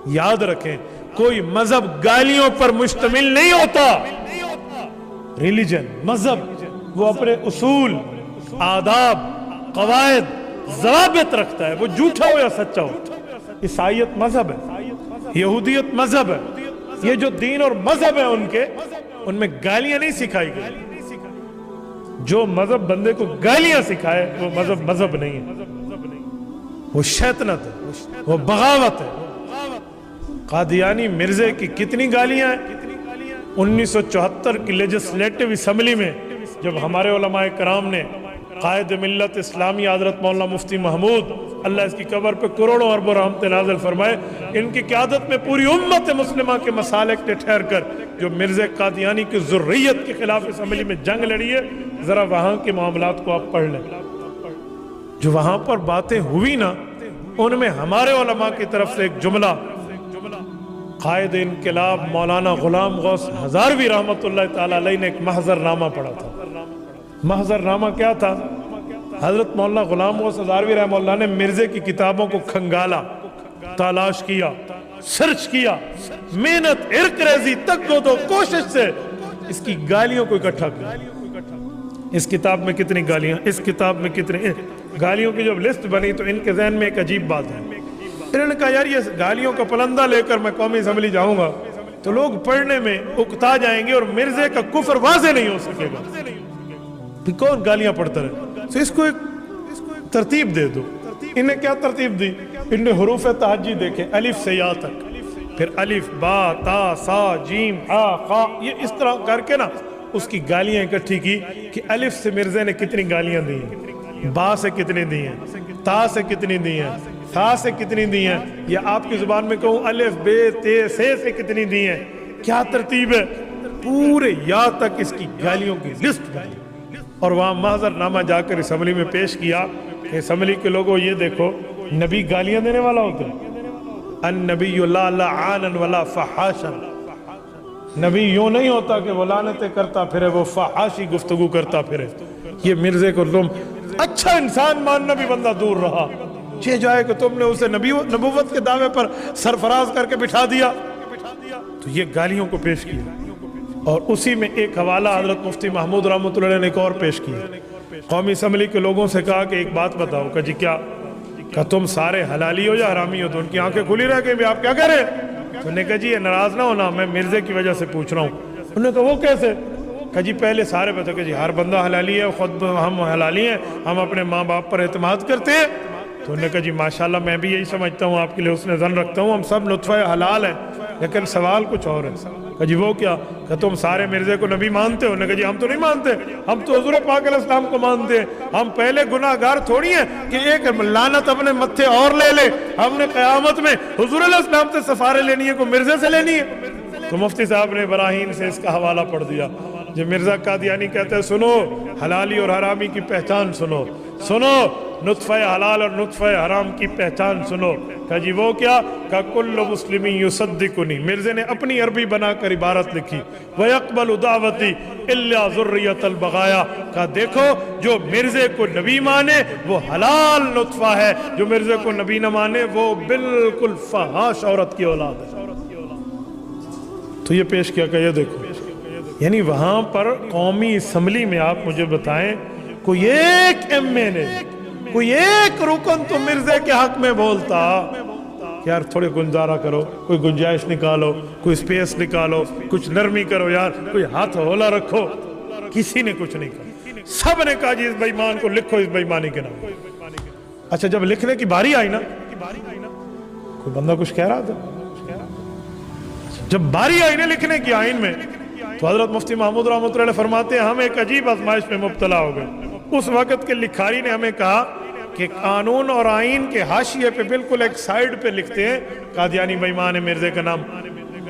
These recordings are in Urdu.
یاد رکھیں کوئی مذہب گالیوں پر مشتمل نہیں ہوتا. ریلیجن مذہب وہ اپنے اصول، آداب، قواعد، ضوابط رکھتا ہے، وہ جھوٹا ہو یا سچا ہو. عیسائیت مذہب ہے، یہودیت مذہب ہے. یہ جو دین اور مذہب ہے ان میں گالیاں نہیں سکھائی گئی. جو مذہب بندے کو گالیاں سکھائے وہ مذہب نہیں ہے، وہ شیطنت ہے، وہ بغاوت ہے. قادیانی مرزے کی کتنی گالیاں ہیں. 1974 کی لیجسلیٹو اسمبلی میں جب ہمارے علماء کرام نے قائد ملت اسلامی حضرت مولانا مفتی محمود، اللہ اس کی قبر پہ کروڑوں اربوں رحمت نازل فرمائے، ان کی قیادت میں پوری امت مسلمہ کے مسالک نے ٹھہر کر جو مرزا قادیانی کی ذریت کے خلاف اسمبلی میں جنگ لڑی ہے، ذرا وہاں کے معاملات کو آپ پڑھ لیں. جو وہاں پر باتیں ہوئی نا، ان میں ہمارے علماء کی طرف سے ایک جملہ قائد انقلاب مولانا غلام غوث ہزاروی رحمت اللہ تعالی علیہ نے ایک محضر نامہ پڑھا تھا. محضر نامہ کیا تھا؟ حضرت مولانا غلام غوث ہزاروی رحمہ اللہ نے مرزے کی کتابوں کو کھنگالا، تلاش کیا، سرچ کیا، محنت، عرق ریزی، تک دو کوشش سے اس کی گالیوں کو اکٹھا کیا. اس کتاب میں کتنی گالیاں، اس کتاب میں کتنی گالیوں کی جب لسٹ بنی تو ان کے ذہن میں ایک عجیب بات ہے. انہوں نے کہا یار یہ گالیوں کا پلندہ لے کر میں قومی اسمبلی جاؤں گا تو لوگ پڑھنے میں اکتا جائیں گے اور مرزے کا کفر واضح نہیں ہو سکے گا. کون گالیاں پڑھتا رہے؟ تو اس کو ایک ترتیب دے دو. انہیں کیا ترتیب دی؟ انہیں حروف تہجی دیکھیں، الف سے یا تک، پھر الف با تا سا جیم ہا قا، یہ اس طرح کر کے نا اس کی گالیاں اکٹھی کی کہ الف سے مرزے نے کتنی گالیاں دی ہیں، با سے کتنی دی ہیں، تا سے کتنی دی ہیں، سا سے کتنی دی ہیں، یا آپ کی زبان میں کہوں الف بے تے سے تکتنی دی ہیں. کیا ترتیب ہے؟ پورے یا تک اس کی گالیوں کی لسٹ بنی اور وہاں محضر نامہ جا کر اسمبلی میں پیش کیا کہ اسمبلی کے لوگوں یہ دیکھو، نبی گالیاں دینے والا ہوتا ہے؟ النبی لا لعانا ولا فحاشا. نبی یوں نہیں ہوتا کہ وہ لعنتیں کرتا پھرے، وہ فحاشی گفتگو کرتا پھرے. یہ مرزے کو تم اچھا انسان ماننا بھی بندہ دور رہا، یہ جائے کہ تم نے اسے نبوت کے دعوے پر سرفراز کر کے بٹھا دیا. تو یہ گالیوں کو پیش کیا اور اسی میں ایک حوالہ حضرت مفتی محمود رحمۃ اللہ علیہ نے ایک اور پیش کیا. قومی اسمبلی کے لوگوں سے کہا کہ ایک بات بتاؤ کہ جی کیا کہ تم سارے حلالی ہو یا حرامی ہو؟ تو ان کی آنکھیں کھلی رہ گئی، آپ کیا کہہ رہے ہیں؟ تو انہوں نے کہا جی یہ ناراض نہ ہونا، میں مرزے کی وجہ سے پوچھ رہا ہوں. انہوں نے کہا وہ کیسے؟ کہ جی پہلے سارے بتاؤ کہ جی ہر بندہ حلالی ہے، خود ہم حلالی ہیں، ہم اپنے ماں باپ پر اعتماد کرتے ہیں. تو انہوں نے کہا جی ماشاءاللہ میں بھی یہی سمجھتا ہوں، آپ کے لیے حسن ظن رکھتا ہوں، ہم سب نطفہ حلال ہیں، لیکن سوال کچھ اور ہے. کہ جی وہ کیا؟ کہ تم سارے مرزے کو نبی مانتے ہو؟ انہوں نے کہا جی ہم تو نہیں مانتے، ہم تو حضور پاک علیہ السلام کو مانتے ہیں. ہم پہلے گناہ گار تھوڑی ہیں کہ ایک لعنت اپنے متھے اور لے لے. ہم نے قیامت میں حضور علیہ السلام سے سفارے لینی ہے، کوئی مرزے سے لینی ہے؟ تو مفتی صاحب نے براہین سے اس کا حوالہ پڑھ دیا. جو مرزا قادیانی کہتے ہیں سنو حلالی اور حرامی کی پہچان سنو، سنو نطفہ حلال اور نطفہ حرام کی پہچان سنو. کہ جی وہ کیا؟ کہ کل مسلم یصدقنی، مرزے نے اپنی عربی بنا کر عبارت لکھی، وَيَقْبَلُ دعوتی إِلَّا ذُرِّيَّةَ الْبَغَايَا. کہ دیکھو جو مرزے کو نبی مانے وہ حلال نطفہ ہے، جو مرزے کو نبی نہ مانے وہ بالکل فحاش عورت کی اولاد ہے. تو یہ پیش کیا کہ یہ دیکھو، یعنی وہاں پر قومی اسمبلی میں آپ مجھے بتائیں کوئی ایک ایم این اے، کوئی ایک رکن تو مرزے کے حق میں بولتا کہ یار تھوڑے گنجارہ کرو، کوئی گنجائش نکالو، کوئی سپیس نکالو، کچھ نرمی کرو، یار کوئی ہاتھ ہولا رکھو؟ کسی نے کچھ نہیں کہا. سب نے کہا جی اس بے ایمان کو لکھو اس بے ایمانی کے نام. اچھا جب لکھنے کی باری آئی نا، کوئی بندہ کچھ کہہ رہا تھا؟ جب باری آئی نا لکھنے کی آئین میں، تو حضرت مفتی محمود رحمۃ اللہ علیہ فرماتے ہیں ہم ایک عجیب آزمائش میں مبتلا ہو گئے. اس وقت کے لکھاری نے ہمیں کہا کہ قانون اور آئین کے حاشیے پہ بالکل ایک سائیڈ پہ لکھتے ہیں قادیانی بے ایمان ہے مرزے کا نام،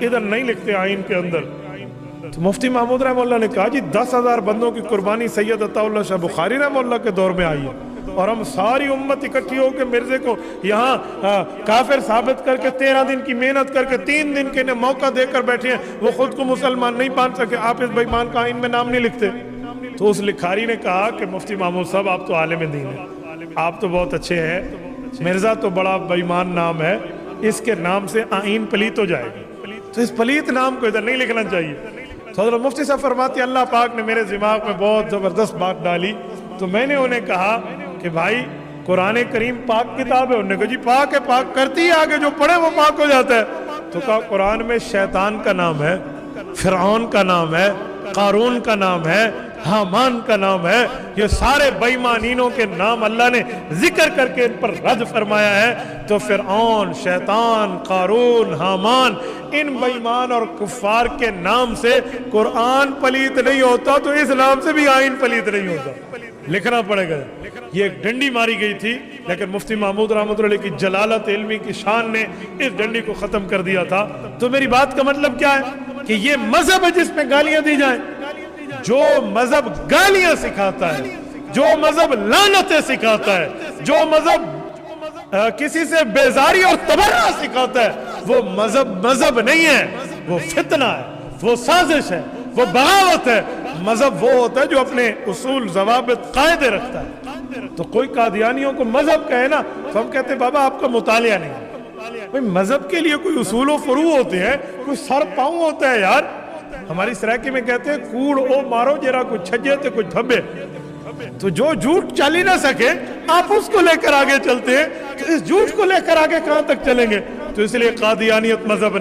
ادھر نہیں لکھتے آئین کے اندر. تو مفتی محمود رحمہ اللہ نے کہا جی 10,000 بندوں کی قربانی سید عطا اللہ شاہ بخاری رحمہ اللہ کے دور میں آئی ہے اور ہم ساری امت اکٹھی ہو کے مرزے کو یہاں کافر ثابت کر کے 13 دن کی محنت کر کے 3 دن کے موقع دے کر بیٹھے ہیں، وہ خود کو مسلمان نہیں مان سکے، آپ اس بے ایمان کا آئین میں نام نہیں لکھتے. تو اس لکھاری نے کہا کہ مفتی محمود صاحب آپ تو عالم دین ہیں، آپ تو بہت اچھے ہیں، مرزا تو بڑا بے ایمان نام ہے، اس کے نام سے آئین پلیت ہو جائے گی، تو اس پلیت نام کو ادھر نہیں لکھنا چاہیے۔ تو حضرت مفتی صاحب فرماتے ہیں اللہ پاک نے میرے دماغ میں بہت زبردست بات ڈالی، تو میں نے انہیں کہا کہ بھائی قرآن کریم پاک کتاب ہے، انہوں نے کہا جی پاک ہے، پاک کرتی ہے، آگے جو پڑھے وہ پاک ہو جاتا ہے۔ تو کہا قرآن میں شیطان کا نام ہے، فرعون کا نام ہے، قارون کا نام ہے، حامان کا نام ہے، یہ سارے بے ایمانینوں کے نام اللہ نے ذکر کر کے ان پر رد فرمایا ہے۔ تو فرعون، شیطان، قارون، حامان، ان بے ایمان اور کفار کے نام سے قرآن پلیت نہیں ہوتا، تو اس نام سے بھی آئین پلیت نہیں ہوتا، لکھنا پڑے گا۔ یہ ایک ڈنڈی ماری گئی تھی، لیکن مفتی محمود رحمۃ اللہ علیہ کی جلالت علمی کی شان نے اس ڈنڈی کو ختم کر دیا تھا۔ تو میری بات کا مطلب کیا ہے کہ یہ مذہب ہے جس میں گالیاں دی جائیں۔ جو مذہب گالیاں سکھاتا ہے، جو مذہب لعنتیں سکھاتا ہے، جو مذہب کسی سے بیزاری اور تبرہ سکھاتا ہے، وہ مذہب نہیں ہے، وہ فتنہ ہے، وہ سازش ہے، وہ بغاوت ہے۔ مذہب وہ ہوتا ہے جو اپنے اصول، ضوابط، قاعدے رکھتا ہے۔ تو کوئی قادیانیوں کو مذہب کہے نا تو ہم کہتے ہیں بابا آپ کا مطالعہ نہیں۔ بھئی مذہب کے لیے کوئی اصول و فروع ہوتے ہیں، کوئی سر پاؤں ہوتا ہے یار۔ ہماری سرائکی میں کہتے ہیں کوڑ او مارو جرا کوئی چھجے تے کوئی تھبے۔ تو جو جھوٹ چل ہی نہ سکے آپ اس کو لے کر آگے چلتے ہیں، تو اس جھوٹ کو لے کر آگے کہاں تک چلیں گے؟ تو اس لیے قادیانیت مذہب